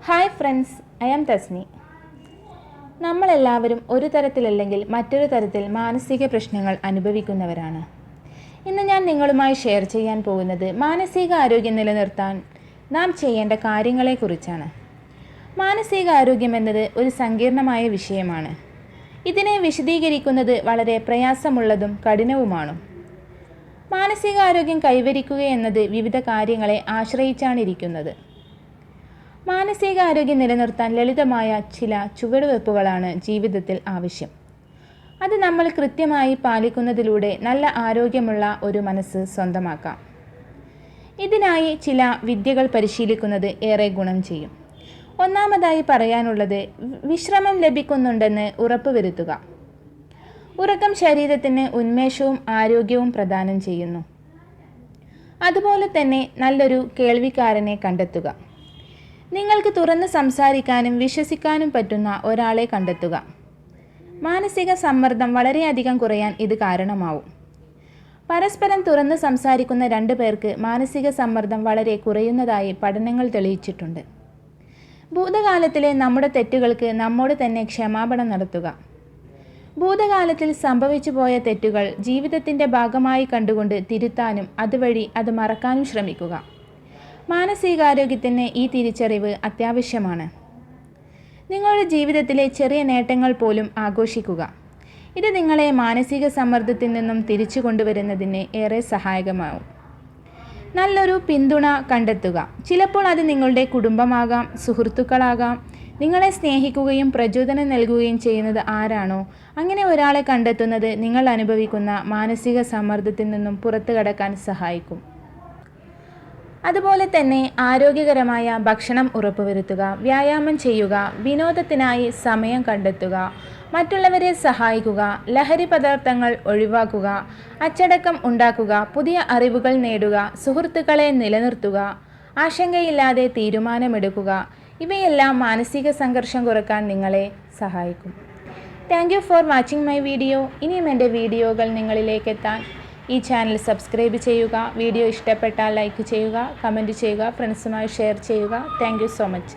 Hi friends, I am Thasni. നമ്മളെല്ലാവരും ഒരു തരത്തിലല്ലെങ്കിൽ മറ്റൊരു തരത്തിൽ മാനസിക പ്രശ്നങ്ങൾ അനുഭവിക്കുന്നവരാണ്. ഇന്ന് ഞാൻ നിങ്ങളുമായി ഷെയർ ചെയ്യാൻ പോകുന്നത് മാനസിക ആരോഗ്യം നിലനിർത്താൻ നാം ചെയ്യേണ്ട കാര്യങ്ങളെക്കുറിച്ചാണ്. മാനസികാരോഗ്യം എന്നത് ഒരു സങ്കീർണമായ വിഷയമാണ്. ഇതിനെ വിശദീകരിക്കുന്നത് വളരെ പ്രയാസമുള്ളതും കഠിനവുമാണ്. മാനസികാരോഗ്യം കൈവരിക്കുക എന്നത് വിവിധ കാര്യങ്ങളെ ആശ്രയിച്ചാണിരിക്കുന്നത്. മാനസികാരോഗ്യം നിലനിർത്താൻ ലളിതമായ ചില ചുവടുവെപ്പുകളാണ് ജീവിതത്തിൽ ആവശ്യം. അത് നമ്മൾ കൃത്യമായി പാലിക്കുന്നതിലൂടെ നല്ല ആരോഗ്യമുള്ള ഒരു മനസ്സ് സ്വന്തമാക്കാം. ഇതിനായി ചില വിദ്യകൾ പരിശീലിക്കുന്നത് ഏറെ ഗുണം ചെയ്യും. ഒന്നാമതായി പറയാനുള്ളത്, വിശ്രമം ലഭിക്കുന്നുണ്ടെന്ന് ഉറപ്പുവരുത്തുക. ഉറക്കം ശരീരത്തിന് ഉന്മേഷവും ആരോഗ്യവും പ്രദാനം ചെയ്യുന്നു. അതുപോലെ തന്നെ നല്ലൊരു കേൾവിക്കാരനെ കണ്ടെത്തുക. നിങ്ങൾക്ക് തുറന്ന് സംസാരിക്കാനും വിശ്വസിക്കാനും പറ്റുന്ന ഒരാളെ കണ്ടെത്തുക. മാനസിക സമ്മർദ്ദം വളരെയധികം കുറയാൻ ഇത് കാരണമാവും. പരസ്പരം തുറന്ന് സംസാരിക്കുന്ന 2 പേർക്ക് മാനസിക സമ്മർദ്ദം വളരെ കുറയുന്നതായി പഠനങ്ങൾ തെളിയിച്ചിട്ടുണ്ട്. ഭൂതകാലത്തിലെ നമ്മുടെ തെറ്റുകൾക്ക് നമ്മോട് തന്നെ ക്ഷമാപണം നടത്തുക. ഭൂതകാലത്തിൽ സംഭവിച്ചു പോയ തെറ്റുകൾ ജീവിതത്തിൻ്റെ ഭാഗമായി കണ്ടുകൊണ്ട് തിരുത്താനും അതുവഴി അത് മറക്കാനും ശ്രമിക്കുക. മാനസികാരോഗ്യത്തിന് ഈ തിരിച്ചറിവ് അത്യാവശ്യമാണ്. നിങ്ങളുടെ ജീവിതത്തിലെ ചെറിയ നേട്ടങ്ങൾ പോലും ആഘോഷിക്കുക. ഇത് നിങ്ങളെ മാനസിക സമ്മർദ്ദത്തിൽ നിന്നും തിരിച്ചു കൊണ്ടുവരുന്നതിന് ഏറെ സഹായകമാവും. നല്ലൊരു പിന്തുണ കണ്ടെത്തുക. ചിലപ്പോൾ അത് നിങ്ങളുടെ കുടുംബമാകാം, സുഹൃത്തുക്കളാകാം. നിങ്ങളെ സ്നേഹിക്കുകയും പ്രചോദനം നൽകുകയും ചെയ്യുന്നത് ആരാണോ അങ്ങനെ ഒരാളെ കണ്ടെത്തുന്നത് നിങ്ങൾ അനുഭവിക്കുന്ന മാനസിക സമ്മർദ്ദത്തിൽ നിന്നും പുറത്തു കടക്കാൻ സഹായിക്കും. അതുപോലെ തന്നെ ആരോഗ്യകരമായ ഭക്ഷണം ഉറപ്പുവരുത്തുക, വ്യായാമം ചെയ്യുക, വിനോദത്തിനായി സമയം കണ്ടെത്തുക, മറ്റുള്ളവരെ സഹായിക്കുക, ലഹരി പദാർത്ഥങ്ങൾ ഒഴിവാക്കുക, അച്ചടക്കം ഉണ്ടാക്കുക, പുതിയ അറിവുകൾ നേടുക, സുഹൃത്തുക്കളെ നിലനിർത്തുക, ആശങ്കയില്ലാതെ തീരുമാനമെടുക്കുക. ഇവയെല്ലാം മാനസിക സംഘർഷം കുറക്കാൻ നിങ്ങളെ സഹായിക്കും. Thank you for watching my video. ഇനിയും എൻ്റെ വീഡിയോകൾ നിങ്ങളിലേക്ക് എത്താൻ ഈ ചാനൽ സബ്സ്ക്രൈബ് ചെയ്യുക. വീഡിയോ ഇഷ്ടപ്പെട്ടാൽ ലൈക്ക് ചെയ്യുക, കമൻറ്റ് ചെയ്യുക, ഫ്രണ്ട്സുമായി ഷെയർ ചെയ്യുക. Thank you so much.